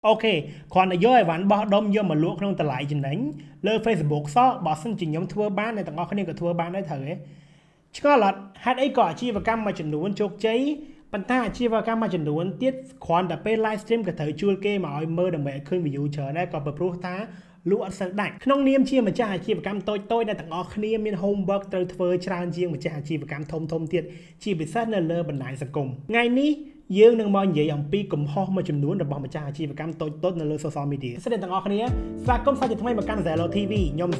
Ok, còn là do bạn bỏ đom do mà luộc trong tờ lại trên đánh lơ Facebook so bỏ sân trình nhóm thua bán này tặng ngõ khăn thua bán đấy thử ấy chứ có là hát ấy có chi và cam mà trình đuôn chốt cháy bàn ta chi và cam mà trình đuôn tiết khoản đã pay livestream cả thời chua kê mà oi mơ đầm mẹ khơi ví dụ chờ đây còn bật pro ta lụa sân đạch không niêm chia mà cha chi và cam tôi này tặng ngõ khăn miên homework từ thưa tràn chiêng mà cha chi và cam thông tiết chi bị sát nên lơ bẩn đại sạc cùng ngày ní dương nâng mong vậy ông pi cùng ho mà chìm nuốn được bằng mà cha chi và cam tốt nơi social media sẽ đến tặng ngõ khăn và công saiจะทำให้มากันZelloTVยอม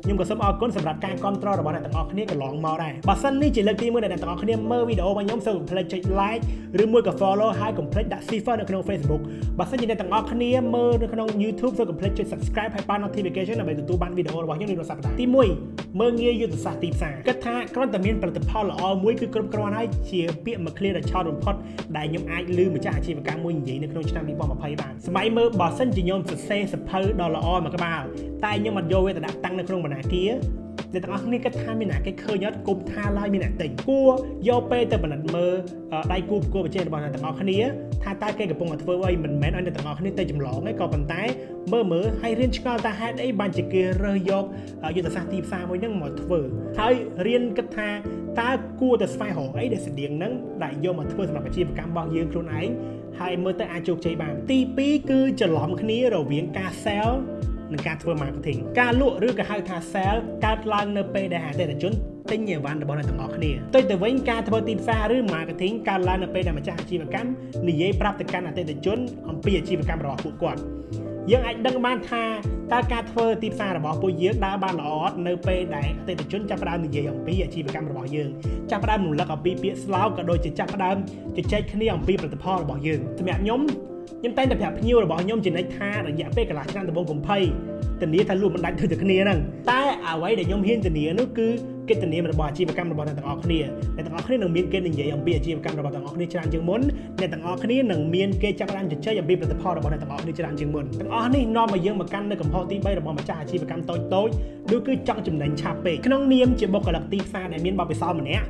ខ្ញុំក៏សូមអរគុណសម្រាប់ការគ្រប់គ្រងរបស់អ្នកទាំងអស់គ្នាកន្លងមកដែរបើសិននេះជាលើកទី1ដែលអ្នកទាំងអស់គ្នាមើលវីដេអូរបស់ខ្ញុំសូមកុំភ្លេចចុច like ឬមួយក៏ follow ហើយកុំភ្លេចដាក់ cipher នៅក្នុង Facebook បើសិនជាអ្នកទាំងអស់គ្នាមើលនៅក្នុង YouTube សូមកុំភ្លេចចុច subscribe ហើយបាន notification ដើម្បីទទួលបានវីដេអូរបស់ខ្ញុំរៀងរាល់សប្តាហ៍ទី1មើលងាយយុទ្ធសាស្ត្រទីផ្សារគិតថាគ្រាន់តែមានផលិតផលល្អមួយគឺគ្រប់គ្រាន់ហើយជាពាក្យមួយ clear ដ៏ឆោតបំផុតដែលខ្ញុំអាចលឺម្ចាស់អាជីវកម្មមួយនិយាយនៅក្នុងឆ្នាំ2020បានសម័យមើលបើសិនជាខ្ញុំសរសេរសភៅដ៏ល្អមួយក្បាលតែខ្ញុំអត់យកវាទៅដាក់តាំងនៅក្នុងបណ្ណាគារអ្នកទាំងអស់គ្នាគិតថាមានអ្នកគេឃើញអត់គុំថាឡើយមានអ្នកទិញគួរយកពេលទៅពិនិត្យមើលដៃគូប្រកួតប្រជែងរបស់អ្នកទាំងអស់គ្នាថាតើគេកំពុងតែធ្វើអីមិនមែនឲ្យអ្នកទាំងអស់គ្នាទៅចម្លងទេក៏ប៉ុន្តែមើលហើយរៀនឆ្ងល់ថាហេតុអីបានជាគេរើសយកយុទ្ធសាស្ត្រទីផ្សារមួយហ្នឹងមកធ្វើហើយរៀនគិតថាតើគួរតែស្វែងរកអីដែលស្តៀងហ្នឹងដែលយកមកធ្វើសម្រាប់អាជីវកម្មរបស់យើងខ្លួនឯងហើយមើលទៅអាចជោគជ័យបានទី2គឺច្រឡំគ្នារវាងការ sell នឹងការធ្វើ marketing ការលក់ឬក៏ហៅថា sell កើតឡើងនៅពេលដែលអតិថិជនទិញអីវ៉ាន់របស់អ្នកទាំងអស់គ្នាទៅវិញការធ្វើទីផ្សារឬ marketing កើតឡើងនៅពេលដែលម្ចាស់អាជីវកម្មនិយាយប្រាប់ទៅកាន់អតិថិជនអំពីអាជីវកម្មរបស់ពួកគាត់យើងអាចដឹងបានថាតើការធ្វើទីផ្សាររបស់ពួកយើងដើរបានល្អអត់នៅពេលដែលអតិថិជនចាប់ផ្ដើមនិយាយអំពីអាជីវកម្មរបស់យើងចាប់ផ្ដើមរំលឹកអំពីពាក្យស្លោកក៏ដូចជាចាប់ផ្ដើមជជែកគ្នាអំពីផលិតផលរបស់យើងសម្រាប់ខ្ញុំតែងតែប្រាប់ភ្ញៀវរបស់ខ្ញុំជានិច្ចថារយៈពេលកន្លះឆ្នាំដំបូងកុម្ភៈធានាថាលក់មិនដាច់ទៅតែគ្នាហ្នឹងតែអ្វីដែលខ្ញុំហ៊ានធានានោះគឺកិត្តិនាមរបស់អាជីវកម្មរបស់អ្នកទាំងអស់គ្នាអ្នកទាំងអស់គ្នានឹងមានគេនិយាយអំពីអាជីវកម្មរបស់ទាំងអស់គ្នាច្រើនជាងមុនអ្នកទាំងអស់គ្នានឹងមានគេចាប់ផ្ដើមជជែកអំពីផលិតផលរបស់អ្នកទាំងអស់គ្នាច្រើនជាងមុនទាំងអស់នេះនាំឲ្យយើងមកកាន់នៅកំហុសទី3របស់ម្ចាស់អាជីវកម្មតូចនោះគឺចង់ចំណេញឆាប់ពេកក្នុងនាមជាបុគ្គលិកទីផ្សារដែលមានបទពិសោធន៍ម្នាក់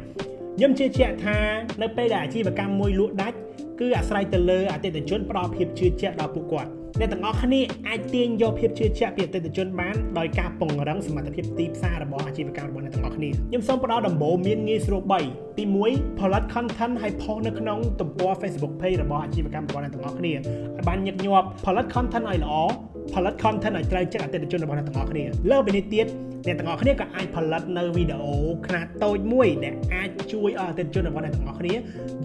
ខ្ញុំជឿជាក់ថានៅពេលដែលអាជីវកម្មមួយលក់ដាច់គឺអាស្រ័យទៅលើអតិថិជនផ្ដល់ភាពជឿជាក់ដល់ពួកគាត់អ្នកទាំងអស់គ្នាអាចទាញយកភាពជឿជាក់ពីអតិថិជនបានដោយការពង្រឹងសមត្ថភាពទីផ្សាររបស់អាជីវកម្មរបស់អ្នកទាំងអស់គ្នាខ្ញុំសូមផ្ដល់ដំបូន្មានងាយស្រួល3ទី1ផលិត content ហើយផុសនៅក្នុងទំព័រ Facebook page របស់អាជីវកម្មរបស់អ្នកទាំងអស់គ្នាឲ្យបានញឹកញាប់ផលិត content ឲ្យល្អផលិត content ឲ្យត្រូវចិត្តអតិថិជនរបស់អ្នកទាំងអស់គ្នាលើពីនេះទៀតអ្នកទាំងអស់គ្នាក៏អាចផលិតនៅវីដេអូខ្នាតតូចមួយដែលអាចជួយឲ្យអតិថិជនរបស់អ្នកទាំងអស់គ្នា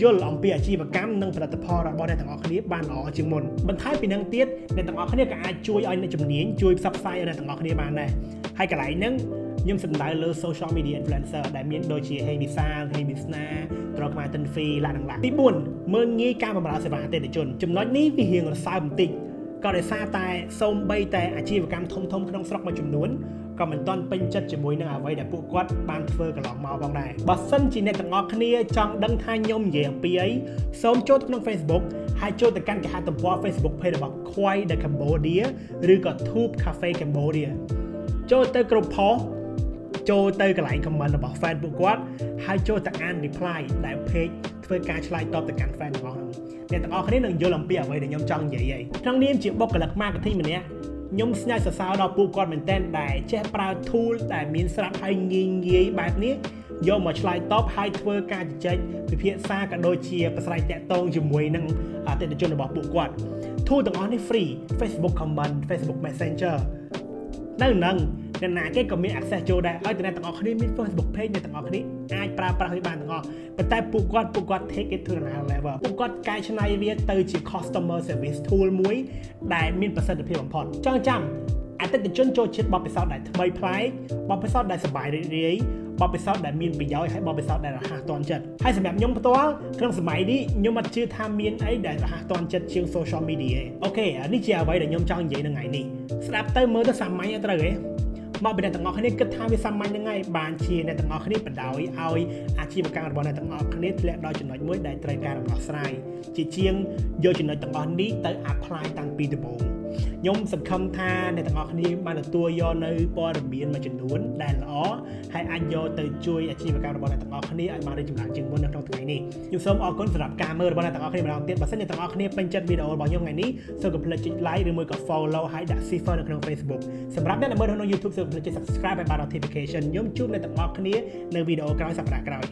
យល់អំពីអាជីវកម្មនិងផលិតផលរបស់អ្នកទាំងអស់គ្នាបានល្អជាងមុនបន្ថែមពីនឹងទៀតអ្នកទាំងអស់គ្នាក៏អាចជួយឲ្យអ្នកជំនាញជួយផ្សព្វផ្សាយឲ្យអ្នកទាំងអស់គ្នាបានដែរហើយកន្លែងហ្នឹងខ្ញុំសំដៅលើ social media influencer ដែលមានដូចជា Hey Misal, Hey Misna ត្រកម៉ាទិនហ្វីឡាក់ទី4មើលងាយការបម្រើសេវាអតិថិជនចំណុចនេះវារៀងរសើបបន្តិចក៏ដោយសារតែសូម្បីតែអាជីវកម្មធំក្នុងស្រុកមួយចំនួនក៏មិនទាន់ពេញចិត្តជាមួយនឹងអ្វីដែលពួកគាត់បានធ្វើកន្លងមកផងដែរបើសិនជាអ្នកទាំងអស់គ្នាចង់ដឹងថាខ្ញុំនិយាយអំពីអីសូមចូលទៅក្នុង Facebook ហើយចូលទៅកាន់គេហទំព័រ Facebook page របស់ Kwai the Cambodia ឬក៏ Tube Cafe Cambodia ចូលទៅគ្រប់ post ចូលទៅកន្លែង comment របស់ fan ពួកគាត់ហើយចូលទៅអាន reply ដែល page ធ្វើការឆ្លើយតបទៅកាន់ fan របស់ខ្ញុំអ្នកទាំងអស់គ្នានឹងយល់អំពីអ្វីដែលខ្ញុំចង់និយាយហើយក្នុងនាមជាបុគ្គលិក marketing ម្នាក់ខ្ញុំស្ញាច់សរសើរដល់ពួកគាត់មែនទែនដែលចេះប្រើ tool ដែលមានស្រាប់ហើយងាយបែបនេះយកមកឆ្លើយតបហើយធ្វើការជជែកពិភាក្សាក៏ដូចជាប្រស្រ័យទាក់ទងជាមួយនឹងអតិថិជនរបស់ពួកគាត់ tool ទាំងអស់នេះ free Facebook comment Facebook Messenger នៅនឹងអ្នកណាគេក៏មាន access ចូលដែរឲ្យតែអ្នកទាំងអស់គ្នាមាន Facebook page អ្នកទាំងអស់គ្នាអាចប្រើប្រាស់វាបានទាំងអស់ប៉ុន្តែពួកគាត់ take it to another level ពួកគាត់កែច្នៃវាទៅជា customer service tool មួយដែលមានប្រសិទ្ធភាពបំផុតចងចាំអតិថិជនចូលចិត្តបទពិសោធន៍ដែលថ្មីប្លែកបទពិសោធន៍ដែលសប្បាយរីករាយបទពិសោធន៍ដែលមានប្រយោជន៍ហើយបទពិសោធន៍ដែលរហ័សទាន់ចិត្តហើយសម្រាប់ខ្ញុំផ្ទាល់ក្នុងសម័យនេះខ្ញុំអត់ជឿថាមានអីដែលរហ័សទាន់ចិត្តជាង social media អូខេនេះជាអ្វីដែលខ្ញុំចង់និយាយនៅថ្ងៃនេះស្ដាប់ទៅមើលទៅសាមញ្ញត្រូវទេមកពីអ្នកទាំងអស់គ្នាគិតថាវាសាមញ្ញហ្នឹងហើយបានជាអ្នកទាំងអស់គ្នាបដ ாய் ឲ្យអាជីវកម្មរបស់អ្នកទាំងអស់គ្នាធ្លាក់ដល់ចំណុចមួយដែលត្រូវការដំណោះស្រាយជាជាងយកចំណុចទាំងអស់នេះទៅ apply តាំងពីដំបូង ខ្ញុំសង្ឃឹមថាអ្នកទាំងអស់គ្នាបានទទួលយកនៅព័ត៌មានមួយចំនួនដែលល្អហើយអាចយកទៅជួយអាជីវកម្មរបស់អ្នកទាំងអស់គ្នាឲ្យបានរីកចម្រើនជាងមុននៅក្នុងថ្ងៃនេះខ្ញុំសូមអរគុណសម្រាប់ការមើលរបស់អ្នកទាំងអស់គ្នាម្ដងទៀតបើសិនអ្នកទាំងអស់គ្នាពេញចិត្តវីដេអូរបស់ខ្ញុំថ្ងៃនេះសូមកុំភ្លេចចុច like ឬមួយក៏ follow ហើយដាក់ cipher នៅក្នុង Facebook សម្រាប់អ្នកដែលមើលក្នុង YouTube សូមកុំភ្លេចចុច subscribe ហើយបាន notification ខ្ញុំជួបអ្នកទាំងអស់គ្នានៅវីដេអូក្រោយសប្តាហ៍ក្រោយ